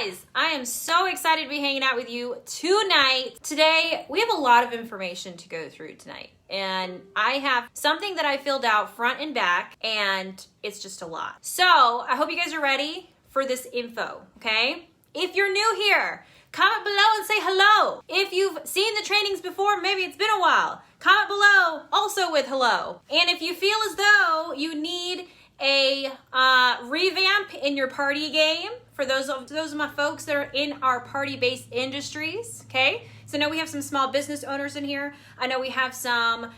guys, I am so excited to be hanging out with you tonight. Today, we have a lot of information to go through tonight. And I have something that I filled out front and back, and it's just a lot. So I hope you guys are ready for this info, okay? If you're new here, comment below and say hello. If you've seen the trainings before, maybe it's been a while, comment below also with hello. And if you feel as though you need a revamp in your party game, for those of my folks that are in our party-based industries, okay? So I know we have some small business owners in here. I know we have some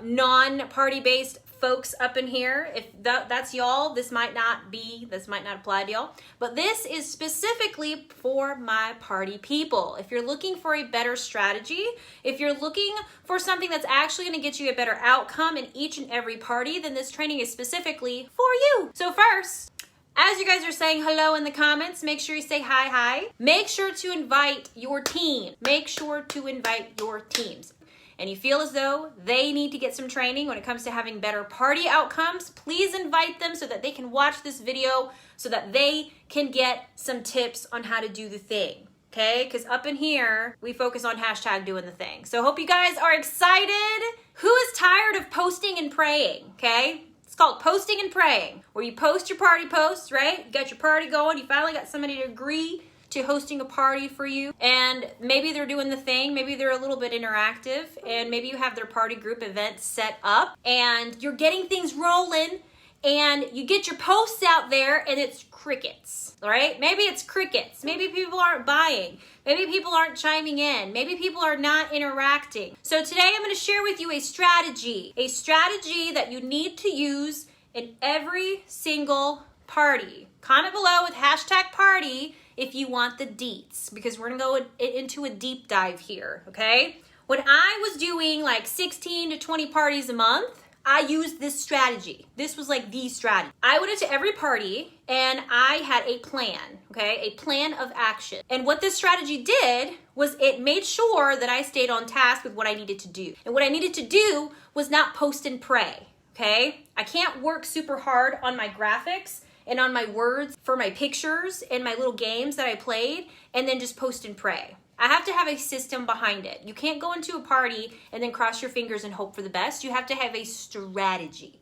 non-party-based folks up in here. If that's y'all, this might not apply to y'all. But this is specifically for my party people. If you're looking for a better strategy, if you're looking for something that's actually gonna get you a better outcome in each and every party, then this training is specifically for you. So first, as you guys are saying hello in the comments, make sure you say hi. Make sure to invite your team. Make sure to invite your teams. And you feel as though they need to get some training when it comes to having better party outcomes, please invite them so that they can watch this video so that they can get some tips on how to do the thing, okay? Because up in here, we focus on hashtag doing the thing. So hope you guys are excited. Who is tired of posting and praying, okay? It's called posting and praying, where you post your party posts, right? You got your party going, you finally got somebody to agree to hosting a party for you, and maybe they're doing the thing, maybe they're a little bit interactive, and maybe you have their party group event set up, and you're getting things rolling, and you get your posts out there, and it's crickets, all right? Maybe it's crickets. Maybe people aren't buying. Maybe people aren't chiming in. Maybe people are not interacting. So today I'm gonna share with you a strategy that you need to use in every single party. Comment below with hashtag party if you want the deets, because we're gonna go into a deep dive here, okay? When I was doing like 16 to 20 parties a month, I used this strategy. This was like the strategy. I went into every party and I had a plan, okay? A plan of action. And what this strategy did was it made sure that I stayed on task with what I needed to do. And what I needed to do was not post and pray, okay? I can't work super hard on my graphics and on my words for my pictures and my little games that I played and then just post and pray. I have to have a system behind it. You can't go into a party and then cross your fingers and hope for the best. You have to have a strategy.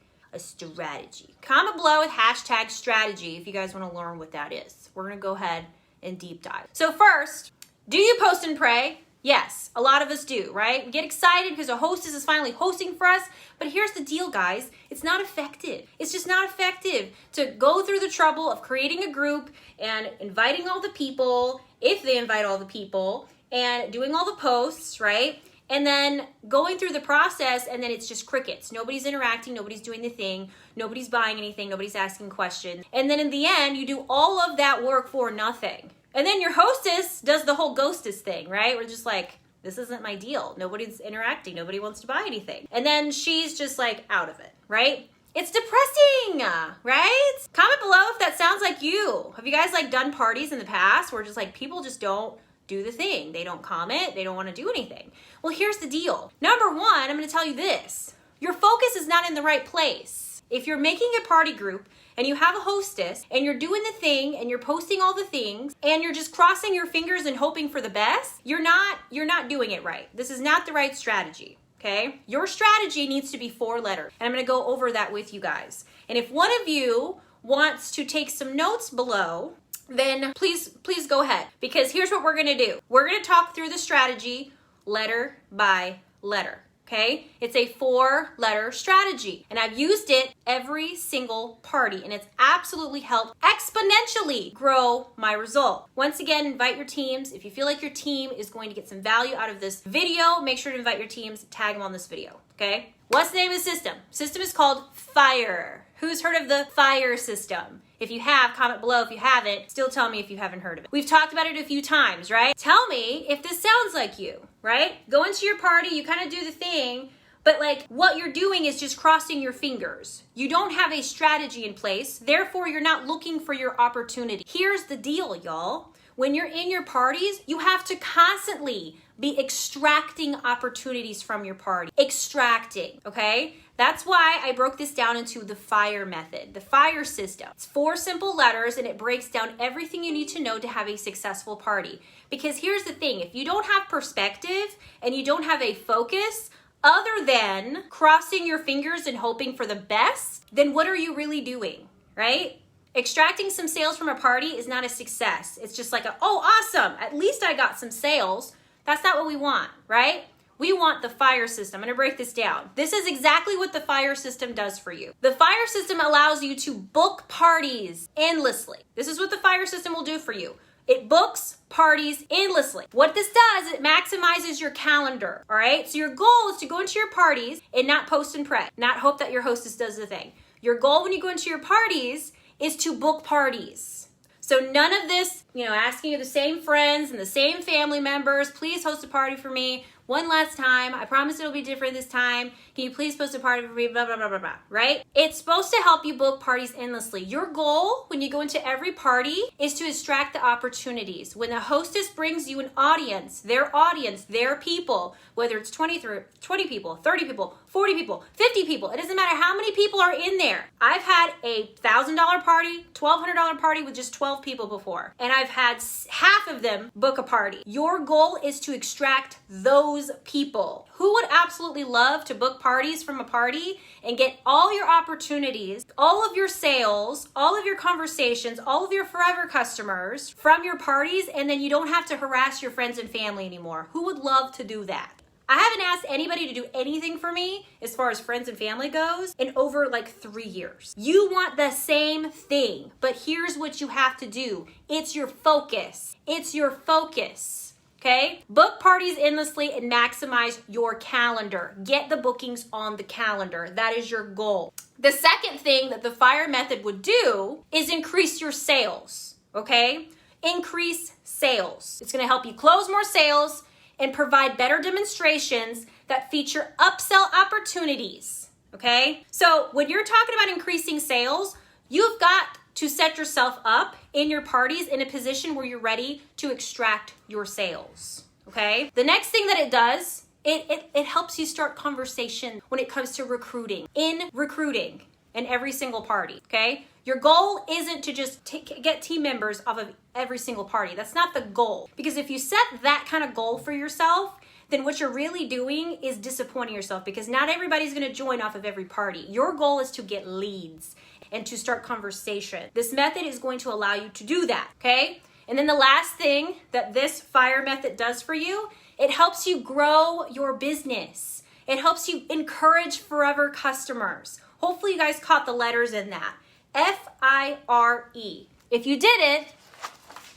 Comment below with hashtag strategy if you guys want to learn what that is. We're gonna go ahead and deep dive. So first, do you post and pray? Yes, a lot of us do, right? We get excited because a hostess is finally hosting for us, but here's the deal, guys. It's not effective. It's just not effective to go through the trouble of creating a group and inviting all the people, if they invite all the people, and doing all the posts, right? And then going through the process, and then it's just crickets. Nobody's interacting, nobody's doing the thing, nobody's buying anything, nobody's asking questions. And then in the end, you do all of that work for nothing. And then your hostess does the whole ghostess thing, right? We're just like, this isn't my deal. Nobody's interacting. Nobody wants to buy anything. And then she's just like out of it, right? It's depressing, right? Comment below if that sounds like you. Have you guys like done parties in the past where just like people just don't do the thing? They don't comment. They don't want to do anything. Well, here's the deal. Number one, I'm going to tell you this. Your focus is not in the right place. If you're making a party group and you have a hostess and you're doing the thing and you're posting all the things and you're just crossing your fingers and hoping for the best, you're not doing it right. This is not the right strategy, okay? Your strategy needs to be 4 letters, and I'm gonna go over that with you guys. And if one of you wants to take some notes below, then please go ahead, because here's what we're gonna do. We're gonna talk through the strategy letter by letter. Okay, it's a 4-letter strategy, and I've used it every single party, and it's absolutely helped exponentially grow my result. Once again, invite your teams. If you feel like your team is going to get some value out of this video, make sure to invite your teams, tag them on this video, okay? What's the name of the system? System is called F.I.R.E. Who's heard of the F.I.R.E System? If you have, comment below. If you haven't, still tell me if you haven't heard of it. We've talked about it a few times, right? Tell me if this sounds like you, right? Go into your party, you kind of do the thing, but like what you're doing is just crossing your fingers. You don't have a strategy in place, therefore you're not looking for your opportunity. Here's the deal, y'all. When you're in your parties, you have to constantly be extracting opportunities from your party. Extracting, okay? That's why I broke this down into the FIRE method, the FIRE system. It's 4 simple letters and it breaks down everything you need to know to have a successful party. Because here's the thing, if you don't have perspective and you don't have a focus, other than crossing your fingers and hoping for the best, then what are you really doing, right? Extracting some sales from a party is not a success. It's just like, oh, awesome, at least I got some sales. That's not what we want, right? We want the FIRE system. I'm gonna break this down. This is exactly what the FIRE system does for you. The FIRE system allows you to book parties endlessly. This is what the FIRE system will do for you. It books parties endlessly. What this does, it maximizes your calendar, all right? So your goal is to go into your parties and not post and pray, not hope that your hostess does the thing. Your goal when you go into your parties is to book parties. So none of this, asking the same friends and the same family members, please host a party for me one last time. I promise it'll be different this time. Can you please host a party for me? Blah, blah, blah, blah, blah, right? It's supposed to help you book parties endlessly. Your goal when you go into every party is to extract the opportunities. When the hostess brings you an audience, their people, whether it's 20 people, 30 people, 40 people, 50 people, it doesn't matter how many people are in there. I've had a $1,000 party, $1,200 party with just 12 people before, and I've had half of them book a party. Your goal is to extract those people. Who would absolutely love to book parties from a party and get all your opportunities, all of your sales, all of your conversations, all of your forever customers from your parties, and then you don't have to harass your friends and family anymore? Who would love to do that? I haven't asked anybody to do anything for me as far as friends and family goes in over 3 years. You want the same thing, but here's what you have to do. It's your focus. It's your focus. Okay? Book parties endlessly and maximize your calendar. Get the bookings on the calendar. That is your goal. The second thing that the FIRE method would do is increase your sales. Okay? Increase sales. It's going to help you close more sales and provide better demonstrations that feature upsell opportunities. Okay? So when you're talking about increasing sales, you've got to set yourself up in your parties in a position where you're ready to extract your sales, okay? The next thing that it does, it helps you start conversation when it comes to recruiting in every single party, okay? Your goal isn't to just get team members off of every single party. That's not the goal. Because if you set that kind of goal for yourself, then what you're really doing is disappointing yourself because not everybody's gonna join off of every party. Your goal is to get leads and to start conversation. This method is going to allow you to do that, okay? And then the last thing that this FIRE method does for you, it helps you grow your business. It helps you encourage forever customers. Hopefully you guys caught the letters in that. F-I-R-E. If you didn't,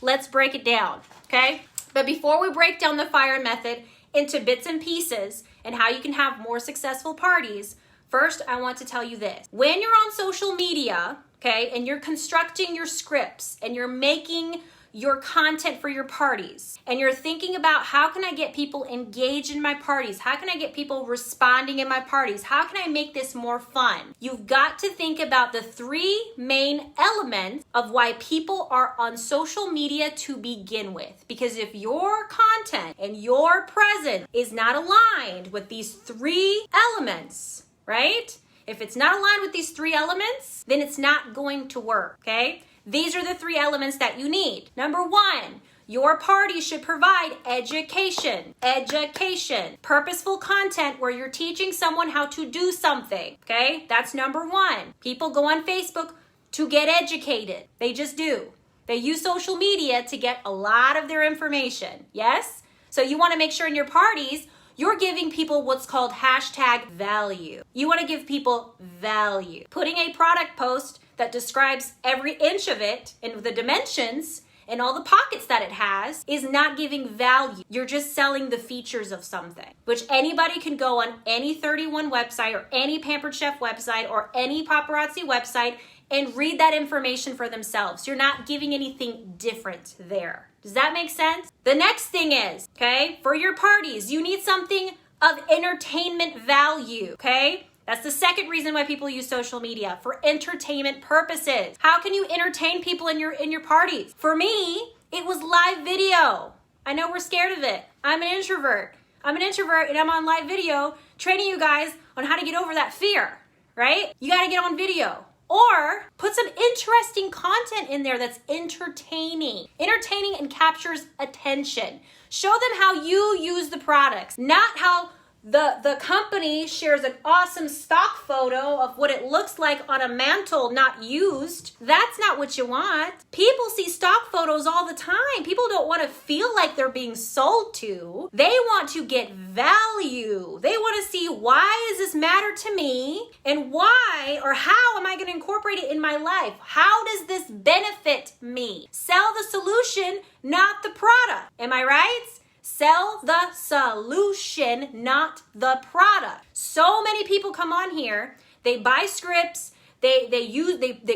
let's break it down, okay? But before we break down the FIRE method into bits and pieces and how you can have more successful parties, first, I want to tell you this. When you're on social media, okay, and you're constructing your scripts and you're making your content for your parties and you're thinking about how can I get people engaged in my parties? How can I get people responding in my parties? How can I make this more fun? You've got to think about the 3 main elements of why people are on social media to begin with. Because if your content and your presence is not aligned with these 3 elements, right? If it's not aligned with these 3 elements, then it's not going to work, okay? These are the 3 elements that you need. Number 1, your party should provide education. Education. Purposeful content where you're teaching someone how to do something, okay? That's number 1. People go on Facebook to get educated. They just do. They use social media to get a lot of their information, yes? So you want to make sure in your parties, you're giving people what's called #value. You want to give people value. Putting a product post that describes every inch of it and the dimensions and all the pockets that it has is not giving value. You're just selling the features of something, which anybody can go on any 31 website or any Pampered Chef website or any paparazzi website and read that information for themselves. You're not giving anything different there. Does that make sense? The next thing is, okay, for your parties, you need something of entertainment value, okay? That's the second reason why people use social media, for entertainment purposes. How can you entertain people in your parties? For me, It was live video. I know we're scared of it. I'm an introvert. I'm an introvert and I'm on live video training you guys on how to get over that fear, right? You got to get on video. Or put some interesting content in there that's entertaining. Entertaining and captures attention. Show them how you use the products, not how the company shares an awesome stock photo of what it looks like on a mantle not used. That's not what you want. People see stock photos all the time. People don't want to feel like they're being sold to. They want to get value. They want to see, why does this matter to me? And why or how am I going to incorporate it in my life? How does this benefit me? Sell the solution, not the product. Am I right? Sell the solution, not the product. So many people come on here, they buy scripts, they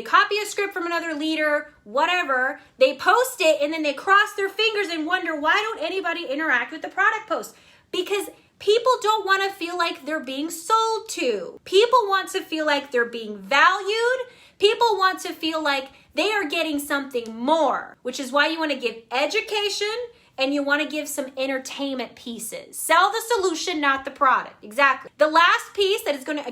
copy a script from another leader, whatever, they post it, and then they cross their fingers and wonder, why don't anybody interact with the product post? Because people don't want to feel like they're being sold to. People want to feel like they're being valued. People want to feel like they are getting something more, which is why you want to give education and you want to give some entertainment pieces. Sell the solution, not the product. Exactly. The last piece that is going to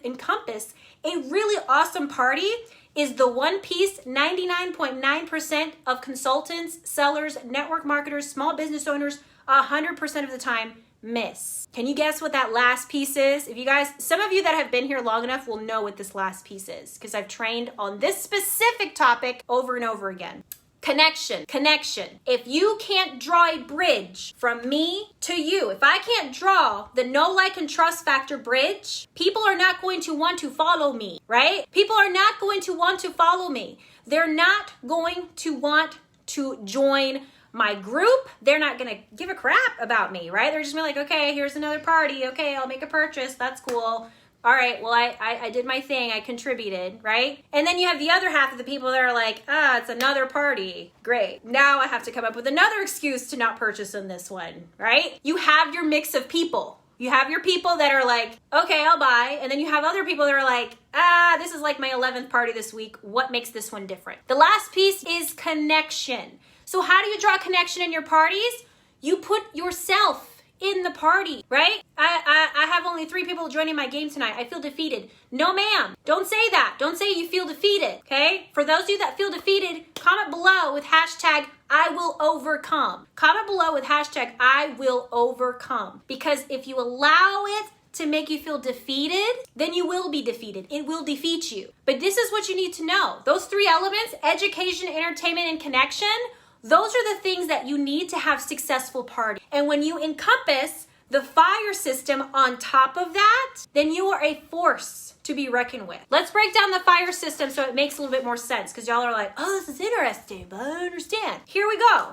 encompass a really awesome party is the one piece 99.9% of consultants, sellers, network marketers, small business owners, 100% of the time miss. Can you guess what that last piece is? If you guys, some of you that have been here long enough will know what this last piece is, because I've trained on this specific topic over and over again. Connection. If you can't draw a bridge from me to you, if I can't draw the know, like, and trust factor bridge, people are not going to want to follow me, right? People are not going to want to follow me. They're not going to want to join my group. They're not going to give a crap about me, right? They're just gonna be like, okay, here's another party. Okay, I'll make a purchase. That's cool. All right, well, I did my thing. I contributed, right? And then you have the other half of the people that are like, it's another party. Great. Now I have to come up with another excuse to not purchase on this one, right? You have your mix of people. You have your people that are like, okay, I'll buy. And then you have other people that are like, this is like my 11th party this week. What makes this one different? The last piece is connection. So how do you draw connection in your parties? You put yourself in the party, right? I have only 3 people joining my game tonight. I feel defeated. No, ma'am. Don't say that. Don't say you feel defeated, okay? For those of you that feel defeated, comment below with hashtag I will overcome. Comment below with hashtag I will overcome. Because if you allow it to make you feel defeated, then you will be defeated. It will defeat you. But this is what you need to know. Those 3 elements, education, entertainment, and connection, those are the things that you need to have successful parties. And when you encompass the FIRE system on top of that, then you are a force to be reckoned with. Let's break down the FIRE system so it makes a little bit more sense, because y'all are like, oh, this is interesting, but I don't understand. Here we go.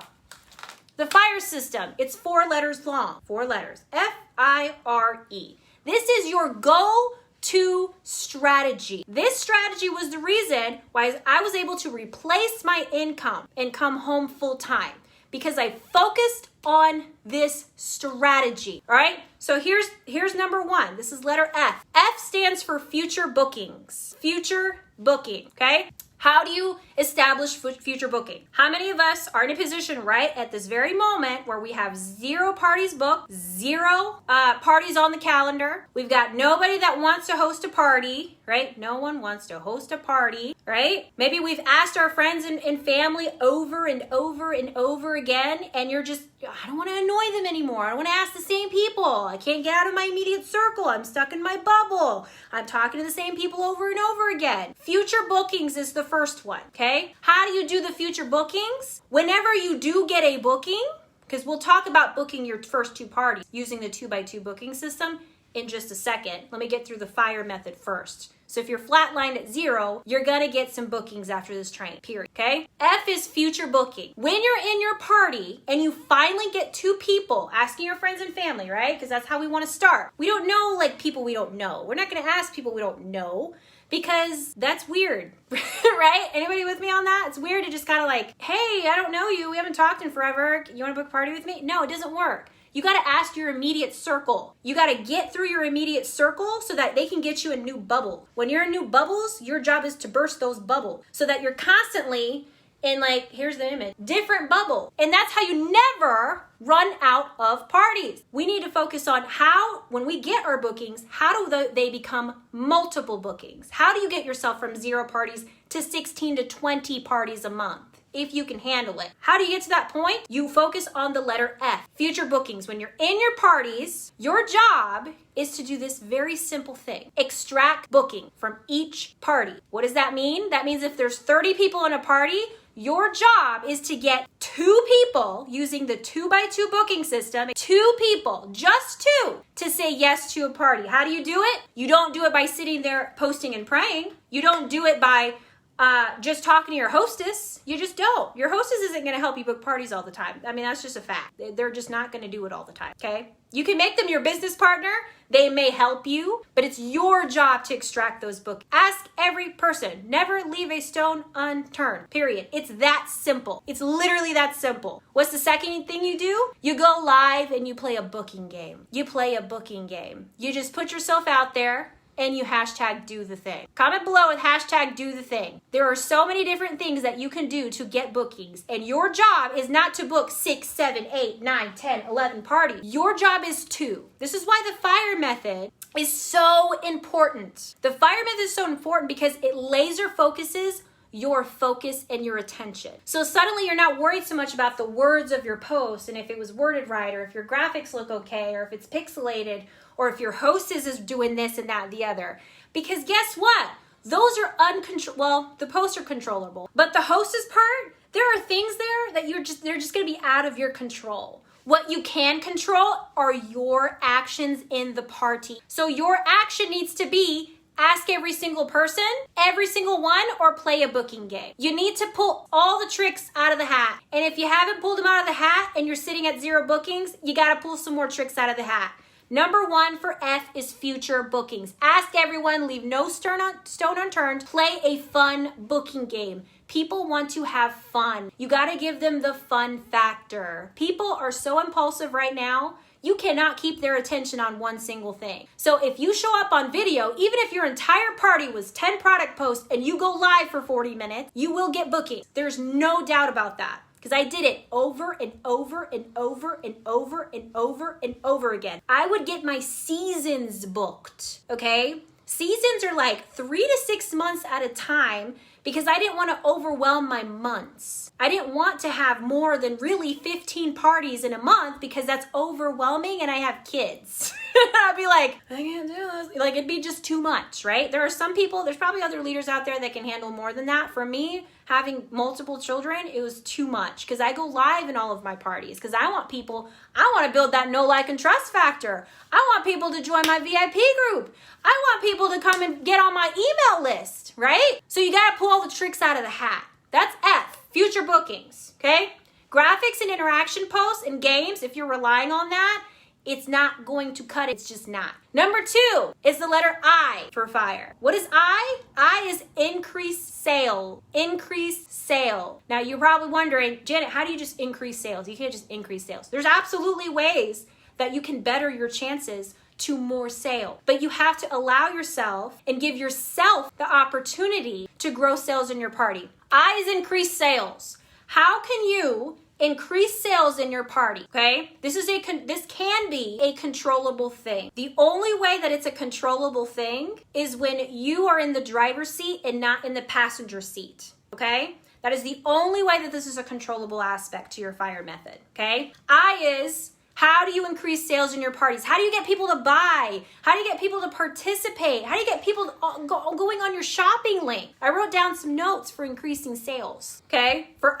The FIRE system, it's 4 letters long. 4 letters. F-I-R-E. This is your go-to strategy. This strategy was the reason why I was able to replace my income and come home full time, because I focused on this strategy. All right. So here's number 1. This is letter F. F stands for future bookings. Future booking. Okay. How do you establish future booking? How many of us are in a position right at this very moment where we have 0 parties booked, 0 parties on the calendar? We've got nobody that wants to host a party, right? No one wants to host a party, right? Maybe we've asked our friends and family over and over and over again, and you're just, I don't want to annoy them anymore. I don't want to ask the same people. I can't get out of my immediate circle. I'm stuck in my bubble. I'm talking to the same people over and over again. Future bookings is the first one, okay? How do you do the future bookings? Whenever you do get a booking, because we'll talk about booking your first 2 parties using the 2x2 booking system in just a second. Let me get through the FIRE method first. So if you're flatlined at 0, you're gonna get some bookings after this training, period, okay? F is future booking. When you're in your party and you finally get 2 people, asking your friends and family, right? Because that's how we wanna start. We don't know like people we don't know. We're not gonna ask people we don't know, because that's weird, right? Anybody with me on that? It's weird to just kind of like, hey, I don't know you. We haven't talked in forever. You wanna book a party with me? No, it doesn't work. You got to ask your immediate circle. You got to get through your immediate circle so that they can get you a new bubble. When you're in new bubbles, your job is to burst those bubbles so that you're constantly in like, here's the image, different bubbles. And that's how you never run out of parties. We need to focus on how, when we get our bookings, how do they become multiple bookings? How do you get yourself from 0 parties to 16 to 20 parties a month? If you can handle it. How do you get to that point? You focus on the letter F, future bookings. When you're in your parties, your job is to do this very simple thing. Extract booking from each party. What does that mean? That means if there's 30 people in a party, your job is to get 2 people using the 2x2 booking system, 2 people, just 2, to say yes to a party. How do you do it? You don't do it by sitting there posting and praying. You don't do it by just talking to your hostess. You just don't. Your hostess isn't going to help you book parties all the time. I mean, that's just a fact. They're just not going to do it all the time, okay? You can make them your business partner. They may help you, but it's your job to extract those bookings. Ask every person. Never leave a stone unturned, period. It's that simple. It's literally that simple. What's the second thing you do? You go live and you play a booking game. You play a booking game. You just put yourself out there and you hashtag do the thing. Comment below with hashtag do the thing. There are so many different things that you can do to get bookings, and your job is not to book 6, 7, 8, 9, 10, 11 parties. Your job is 2. This is why the FIRE method is so important. The FIRE method is so important because it laser focuses your focus and your attention. So suddenly you're not worried so much about the words of your post and if it was worded right, or if your graphics look okay, or if it's pixelated, or if your hostess is doing this and that and the other. Because guess what? Those are well, the posts are controllable. But the hostess part, there are things there that they're just gonna be out of your control. What you can control are your actions in the party. So your action needs to be ask every single person, every single one, or play a booking game. You need to pull all the tricks out of the hat. And if you haven't pulled them out of the hat and you're sitting at 0 bookings, you gotta pull some more tricks out of the hat. Number 1 for F is future bookings. Ask everyone, leave no stone unturned, play a fun booking game. People want to have fun. You gotta give them the fun factor. People are so impulsive right now, you cannot keep their attention on one single thing. So if you show up on video, even if your entire party was 10 product posts and you go live for 40 minutes, you will get bookings. There's no doubt about that. Because I did it over and over and over and over and over and over again. I would get my seasons booked, okay? Seasons are like 3 to 6 months at a time because I didn't want to overwhelm my months. I didn't want to have more than really 15 parties in a month because that's overwhelming and I have kids. I'd be like, I can't do this. Like, it'd be just too much, right? There are some people, there's probably other leaders out there that can handle more than that. For me, having multiple children, it was too much because I go live in all of my parties because I want to build that know, like, and trust factor. I want people to join my VIP group. I want people to come and get on my email list, right? So you got to pull all the tricks out of the hat. That's F, future bookings, okay? Graphics and interaction posts and games, if you're relying on that, it's not going to cut it. It's just not. Number 2 is the letter I for FIRE. What is I? I is increase sale. Increase sale. Now you're probably wondering, Janet, how do you just increase sales? You can't just increase sales. There's absolutely ways that you can better your chances to more sale. But you have to allow yourself and give yourself the opportunity to grow sales in your party. I is increase sales. How can you increase sales in your party, okay? This can be a controllable thing. The only way that it's a controllable thing is when you are in the driver's seat and not in the passenger seat, okay? That is the only way that this is a controllable aspect to your FIRE method, okay? I is, how do you increase sales in your parties? How do you get people to buy? How do you get people to participate? How do you get people going on your shopping link? I wrote down some notes for increasing sales, okay? For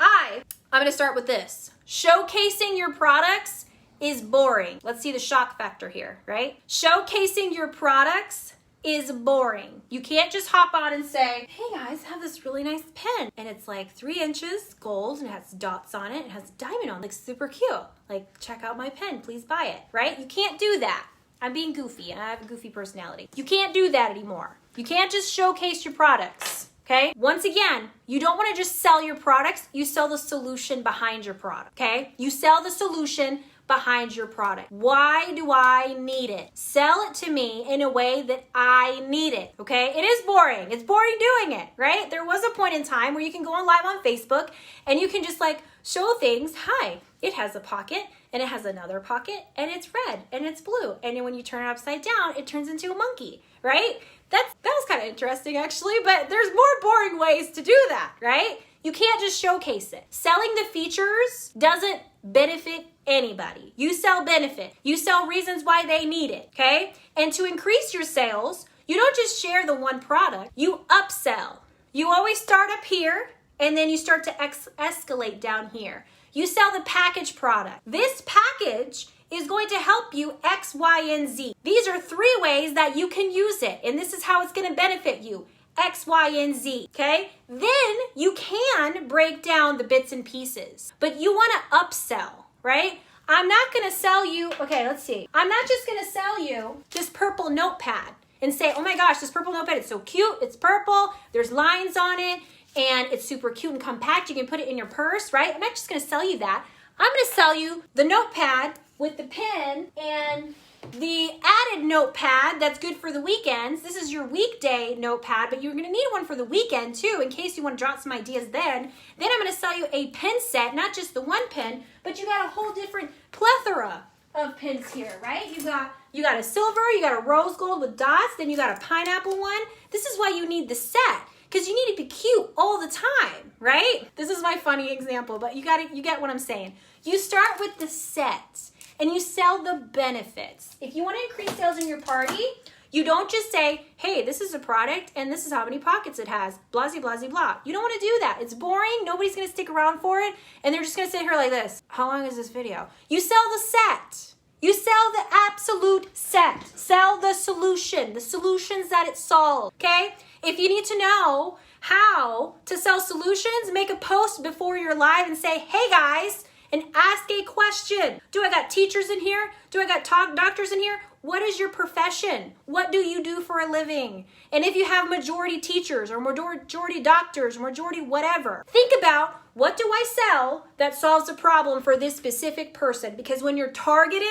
I'm gonna start with this. Showcasing your products is boring. Let's see the shock factor here, right? Showcasing your products is boring. You can't just hop on and say, hey guys, I have this really nice pen. And it's like 3 inches, gold, and it has dots on it. It has a diamond on it. Like, super cute. Like, check out my pen, please buy it, right? You can't do that. I'm being goofy, and I have a goofy personality. You can't do that anymore. You can't just showcase your products. Okay? Once again, you don't want to just sell your products, you sell the solution behind your product, okay? You sell the solution behind your product. Why do I need it? Sell it to me in a way that I need it, okay? It is boring. It's boring doing it, right? There was a point in time where you can go on live on Facebook and you can just like show things. Hi, it has a pocket and it has another pocket and it's red and it's blue. And then when you turn it upside down, it turns into a monkey, right? That was kind of interesting actually, but there's more boring ways to do that, right? You can't just showcase it. Selling the features doesn't benefit anybody. You sell benefit. You sell reasons why they need it, okay? And to increase your sales, you don't just share the one product, you upsell. You always start up here and then you start to escalate down here. You sell the package product. This package is going to help you X, Y, and Z. These are 3 ways that you can use it, and this is how it's going to benefit you. X, Y, and Z, okay? Then you can break down the bits and pieces, but you want to upsell, right? I'm not going to sell you, okay, let's see. I'm not just going to sell you this purple notepad and say, oh my gosh, this purple notepad is so cute. It's purple, there's lines on it, and it's super cute and compact. You can put it in your purse, right? I'm not just going to sell you that. I'm going to sell you the notepad with the pen and the added notepad that's good for the weekends. This is your weekday notepad, but you're going to need one for the weekend too in case you want to jot some ideas then. Then I'm going to sell you a pen set, not just the one pen, but you got a whole different plethora of pens here, right? You got a silver, you got a rose gold with dots, then you got a pineapple one. This is why you need the set, because you need to be cute all the time, right? This is my funny example, but you get what I'm saying. You start with the set and you sell the benefits. If you want to increase sales in your party, you don't just say, hey, this is a product and this is how many pockets it has, blah, blah, blah, blah. You don't want to do that. It's boring. Nobody's going to stick around for it. And they're just going to sit here like this. How long is this video? You sell the set. You sell the absolute set. Sell the solution, the solutions that it solves, okay? If you need to know how to sell solutions, make a post before you're live and say, hey guys, and ask a question. Do I got teachers in here? Do I got doctors in here? What is your profession? What do you do for a living? And if you have majority teachers or majority doctors or majority whatever, think about, what do I sell that solves a problem for this specific person? Because when you're targeted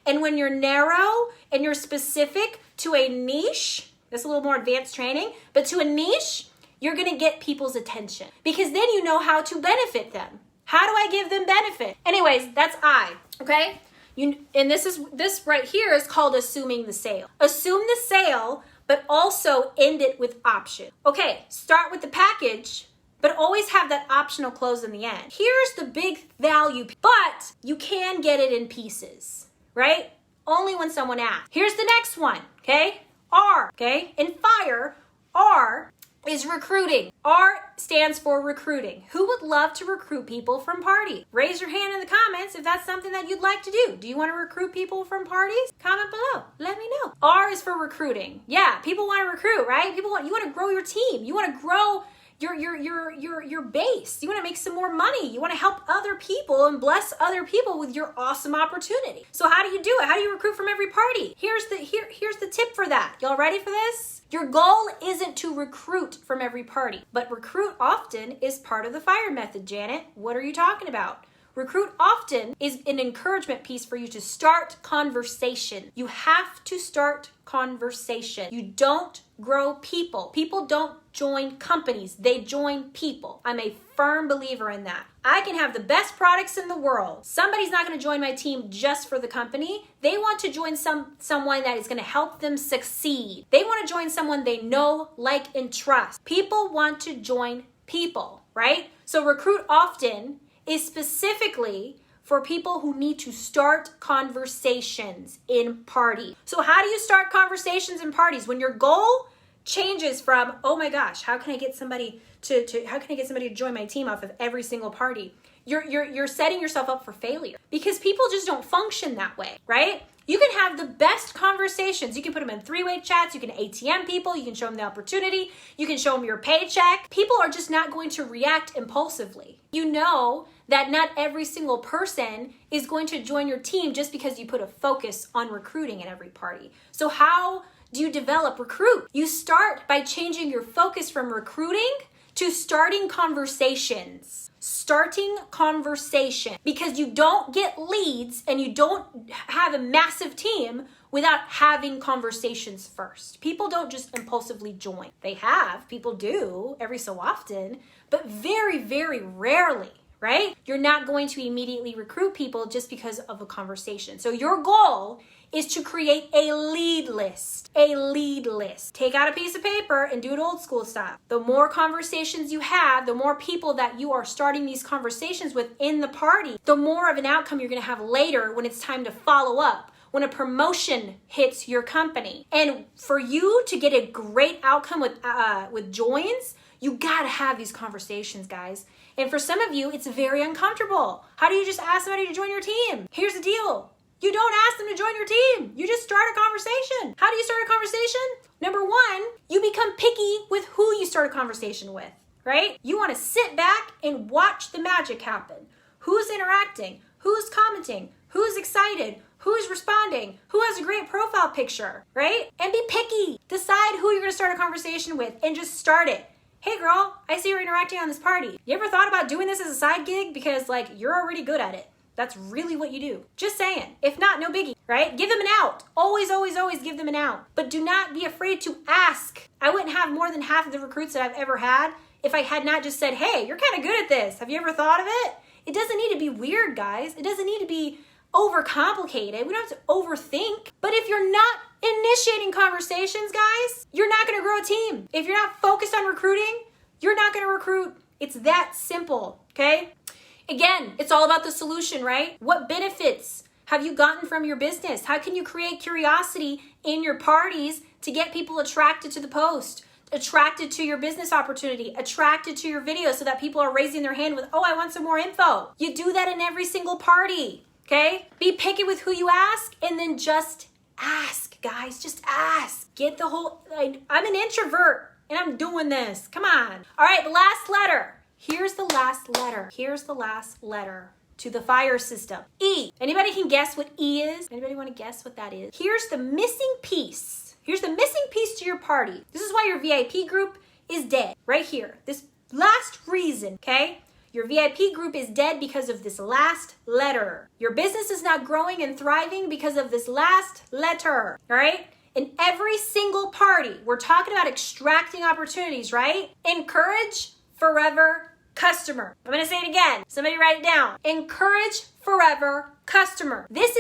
and when you're narrow and you're specific to a niche, that's a little more advanced training, but to a niche, you're gonna get people's attention because then you know how to benefit them. How do I give them benefit? Anyways, that's okay? And this right here is called assuming the sale. Assume the sale, but also end it with option. Okay, start with the package, but always have that optional close in the end. Here's the big value, but you can get it in pieces, right? Only when someone asks. Here's the next one, okay? R, okay? In FIRE, R is recruiting. R stands for recruiting. Who would love to recruit people from party? Raise your hand in the comments if that's something that you'd like to do. Do you want to recruit people from parties? Comment below. Let me know. R is for recruiting. Yeah, people want to recruit, right? You want to grow your team. You want to grow your base. You want to make some more money. You want to help other people and bless other people with your awesome opportunity. So how do you do it? How do you recruit from every party? Here's the tip for that. Y'all ready for this? Your goal isn't to recruit from every party, but recruit often is part of the FIRE method, Janet. What are you talking about? Recruit often is an encouragement piece for you to start conversation. You have to start conversation. You don't grow people. People don't join companies. They join people. I'm a firm believer in that. I can have the best products in the world. Somebody's not going to join my team just for the company. They want to join someone that is going to help them succeed. They want to join someone they know, like, and trust. People want to join people, right? So recruit often is specifically for people who need to start conversations in party. So how do you start conversations in parties? When your goal changes from, oh my gosh, how can I get somebody to join my team off of every single party? You're setting yourself up for failure because people just don't function that way, right? You can have the best conversations. You can put them in three-way chats. You can ATM people. You can show them the opportunity. You can show them your paycheck. People are just not going to react impulsively. You know that not every single person is going to join your team just because you put a focus on recruiting at every party. So how do you develop recruit? You start by changing your focus from recruiting to starting conversations. Starting conversation, because you don't get leads and you don't have a massive team without having conversations first. People don't just impulsively join. People do every so often, but very, very rarely, right? You're not going to immediately recruit people just because of a conversation. So your goal is to create a lead list. A lead list. Take out a piece of paper and do it old school style. The more conversations you have, the more people that you are starting these conversations with in the party, the more of an outcome you're gonna have later when it's time to follow up, when a promotion hits your company. And for you to get a great outcome with joins, you gotta have these conversations, guys. And for some of you, it's very uncomfortable. How do you just ask somebody to join your team? Here's the deal. You don't ask them to join your team. You just start a conversation. How do you start a conversation? Number one, you become picky with who you start a conversation with, right? You want to sit back and watch the magic happen. Who's interacting? Who's commenting? Who's excited? Who's responding? Who has a great profile picture, right? And be picky. Decide who you're going to start a conversation with and just start it. Hey girl, I see you're interacting on this party. You ever thought about doing this as a side gig? Because you're already good at it. That's really what you do. Just saying. If not, no biggie, right? Give them an out. Always, always, always give them an out. But do not be afraid to ask. I wouldn't have more than half of the recruits that I've ever had if I had not just said, hey, you're kind of good at this. Have you ever thought of it? It doesn't need to be weird, guys. It doesn't need to be overcomplicated. We don't have to overthink. But if you're not initiating conversations, guys, you're not going to grow a team. If you're not focused on recruiting, you're not going to recruit. It's that simple, okay? Again, it's all about the solution, right? What benefits have you gotten from your business? How can you create curiosity in your parties to get people attracted to the post, attracted to your business opportunity, attracted to your video so that people are raising their hand with, oh, I want some more info. You do that in every single party, okay? Be picky with who you ask and then just ask, guys. Just ask. Get the whole, I'm an introvert and I'm doing this. Come on. All right, the last letter. Here's the last letter. Here's the last letter to the F.I.R.E system. E. Anybody can guess what E is? Anybody want to guess what that is? Here's the missing piece. Here's the missing piece to your party. This is why your VIP group is dead. Right here. This last reason, okay? Your VIP group is dead because of this last letter. Your business is not growing and thriving because of this last letter, all right? In every single party, we're talking about extracting opportunities, right? Encourage forever customer. I'm going to say it again. Somebody write it down. Encourage forever customer. This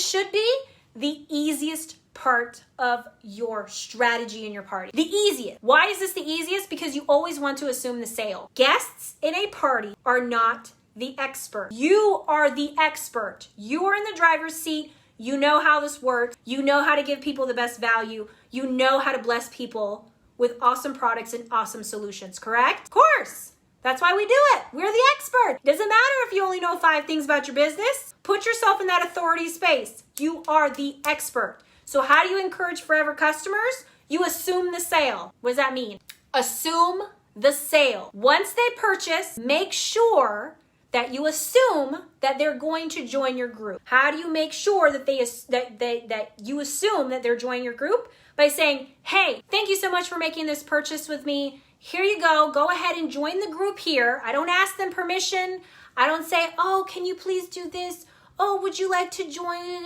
should be the easiest part of your strategy in your party. The easiest. Why is this the easiest? Because you always want to assume the sale. Guests in a party are not the expert. You are the expert. You are in the driver's seat. You know how this works. You know how to give people the best value. You know how to bless people with awesome products and awesome solutions, correct? Of course. That's why we do it. We're the expert. Doesn't matter if you only know 5 things about your business. Put yourself in that authority space. You are the expert. So how do you encourage forever customers? You assume the sale. What does that mean? Assume the sale. Once they purchase, make sure that you assume that they're going to join your group. How do you make sure that that you assume that they're joining your group? By saying, hey, thank you so much for making this purchase with me. Here you go. Go ahead and join the group here. I don't ask them permission. I don't say, oh, can you please do this? Oh, would you like to join?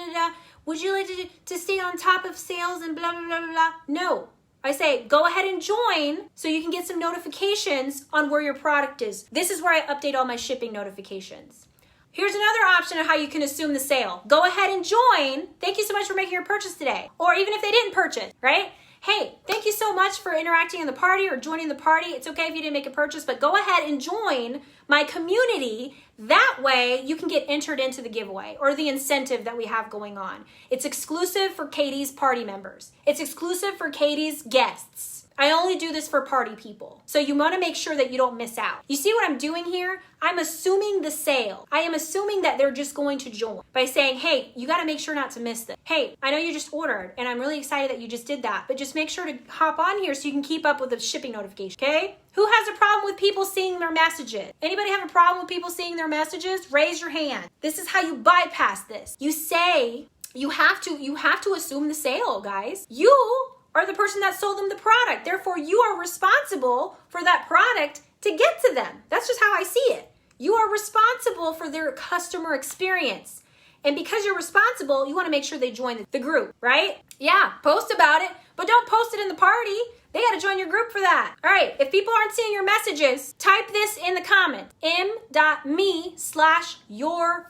Would you like to stay on top of sales and blah, blah, blah, blah, blah? No. I say, go ahead and join so you can get some notifications on where your product is. This is where I update all my shipping notifications. Here's another option of how you can assume the sale. Go ahead and join. Thank you so much for making your purchase today. Or even if they didn't purchase, right? Hey, thank you so much for interacting in the party or joining the party. It's okay if you didn't make a purchase, but go ahead and join my community. That way you can get entered into the giveaway or the incentive that we have going on. It's exclusive for Katie's party members. It's exclusive for Katie's guests. I only do this for party people. So you want to make sure that you don't miss out. You see what I'm doing here? I'm assuming the sale. I am assuming that they're just going to join by saying, hey, you got to make sure not to miss this. Hey, I know you just ordered and I'm really excited that you just did that, but just make sure to hop on here so you can keep up with the shipping notification, okay? Who has a problem with people seeing their messages? Anybody have a problem with people seeing their messages? Raise your hand. This is how you bypass this. You say, you have to assume the sale, guys. You are the person that sold them the product. Therefore, you are responsible for that product to get to them. That's just how I see it. You are responsible for their customer experience. And because you're responsible, you want to make sure they join the group, right? Yeah, post about it, but don't post it in the party. They got to join your group for that. All right, if people aren't seeing your messages, type this in the comments. m.me/your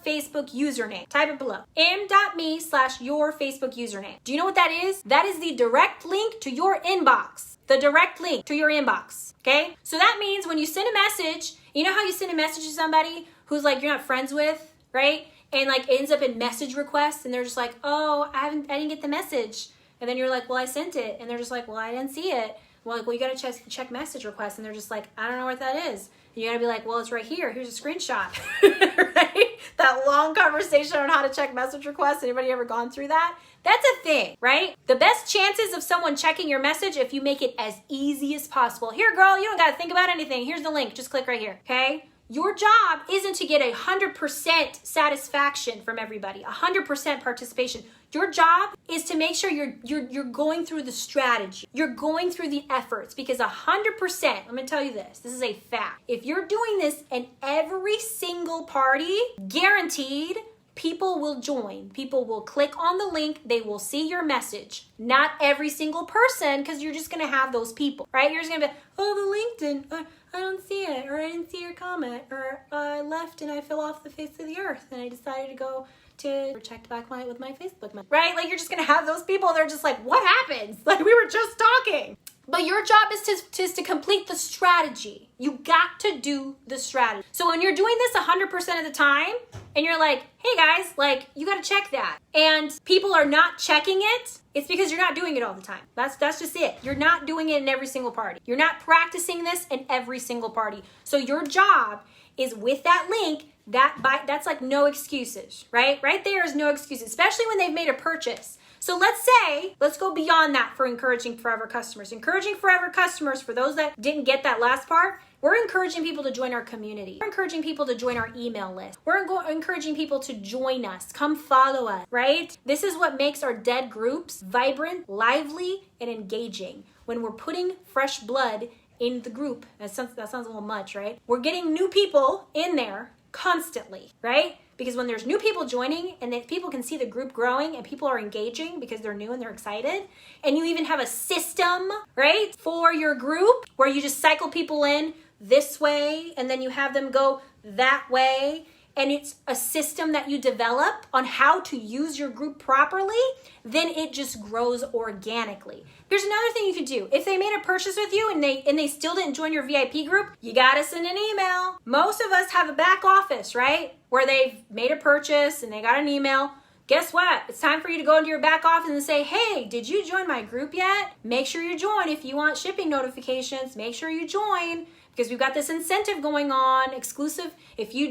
Facebook username. Type it below. m.me/your Facebook username. Do you know what that is? That is the direct link to your inbox. The direct link to your inbox, okay? So that means when you send a message, you know how you send a message to somebody who's like you're not friends with, right? And like ends up in message requests and they're just like, oh, I didn't get the message. And then you're like, well, I sent it. And they're just like, well, I didn't see it. Well, like, well, you got to check message requests. And they're just like, I don't know what that is. And you got to be like, well, it's right here. Here's a screenshot, right? That long conversation on how to check message requests. Anybody ever gone through that? That's a thing, right? The best chances of someone checking your message if you make it as easy as possible. Here, girl, you don't got to think about anything. Here's the link. Just click right here, okay? Your job isn't to get 100% satisfaction from everybody, 100% participation. Your job is to make sure you're going through the strategy. You're going through the efforts because 100%, I'm going to tell you this is a fact. If you're doing this in every single party, guaranteed, people will join. People will click on the link. They will see your message. Not every single person, because you're just going to have those people, right? You're just going to be, oh, the LinkedIn, I don't see it, or I didn't see your comment, or I left and I fell off the face of the earth and I decided to go to protect back with my Facebook, right? Like you're just going to have those people. They're just like, what happens? Like we were just talking. But your job is to complete the strategy. You got to do the strategy. So when you're doing this 100% of the time and you're like, hey guys, like you got to check that. And people are not checking it. It's because you're not doing it all the time. That's just it. You're not doing it in every single party. You're not practicing this in every single party. So your job is with that link, that's like no excuses, right? Right there is no excuses, especially when they've made a purchase. So let's go beyond that for encouraging forever customers. Encouraging forever customers, for those that didn't get that last part, we're encouraging people to join our community. We're encouraging people to join our email list. We're encouraging people to join us. Come follow us, right? This is what makes our dead groups vibrant, lively, and engaging. When we're putting fresh blood in the group, that sounds a little much, right? We're getting new people in there constantly, right? Because when there's new people joining and then people can see the group growing and people are engaging because they're new and they're excited, and you even have a system, right, for your group where you just cycle people in this way and then you have them go that way, and it's a system that you develop on how to use your group properly, then it just grows organically. Here's another thing you could do. If they made a purchase with you and they still didn't join your VIP group, you gotta send an email. Most of us have a back office, right? Where they've made a purchase and they got an email. Guess what? It's time for you to go into your back office and say, hey, did you join my group yet? Make sure you join. If you want shipping notifications, make sure you join. Because we've got this incentive going on, exclusive. If you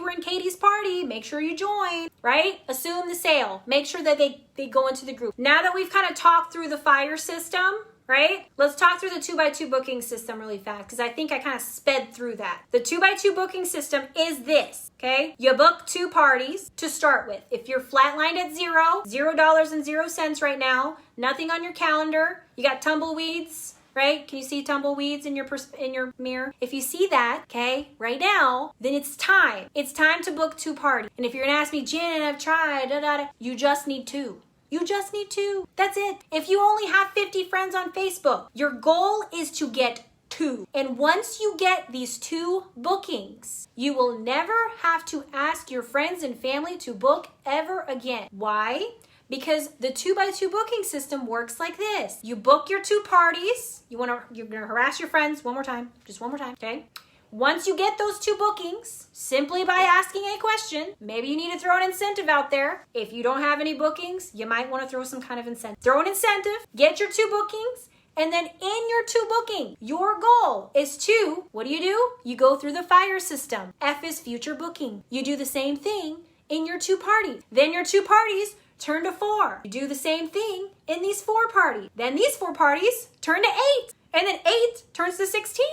were in Katie's party, make sure you join, right? Assume the sale. Make sure that they go into the group. Now that we've kind of talked through the F.I.R.E system, right? Let's talk through the 2x2 booking system really fast because I think I kind of sped through that. The 2x2 booking system is this, okay? You book 2 parties to start with. If you're flatlined at $0 right now, nothing on your calendar, you got tumbleweeds, right? Can you see tumbleweeds in your mirror? If you see that, okay, right now, then it's time. It's time to book 2 parties. And if you're gonna ask me, Jen, I've tried, you just need 2. You just need 2. That's it. If you only have 50 friends on Facebook, your goal is to get 2. And once you get these 2 bookings, you will never have to ask your friends and family to book ever again. Why? Because the 2x2 booking system works like this. You book your 2 parties. You're gonna harass your friends one more time, just one more time, okay? Once you get those 2 bookings, simply by asking a question, maybe you need to throw an incentive out there. If you don't have any bookings, you might want to throw some kind of incentive. Throw an incentive, get your 2 bookings, and then in your 2 bookings, your goal is to, what do? You go through the F.I.R.E system. F is future booking. You do the same thing in your 2 parties. Then your 2 parties turn to 4. You do the same thing in these 4 parties. Then these 4 parties turn to 8. And then 8 turns to 16.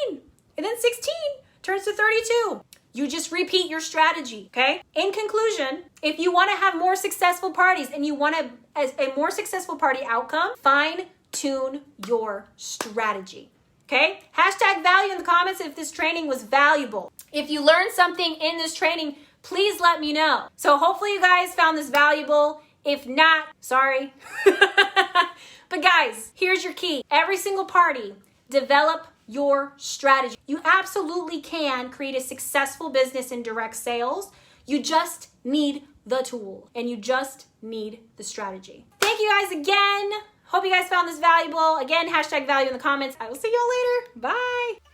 And then 16 turns to 32. You just repeat your strategy, okay? In conclusion, if you want to have more successful parties and you want a more successful party outcome, find tune your strategy. Okay? Hashtag value in the comments if this training was valuable. If you learned something in this training, please let me know. So hopefully you guys found this valuable. If not, sorry. But guys, here's your key. Every single party, develop your strategy. You absolutely can create a successful business in direct sales. You just need the tool and you just need the strategy. Thank you guys again. Hope you guys found this valuable. Again, hashtag value in the comments. I will see y'all later. Bye.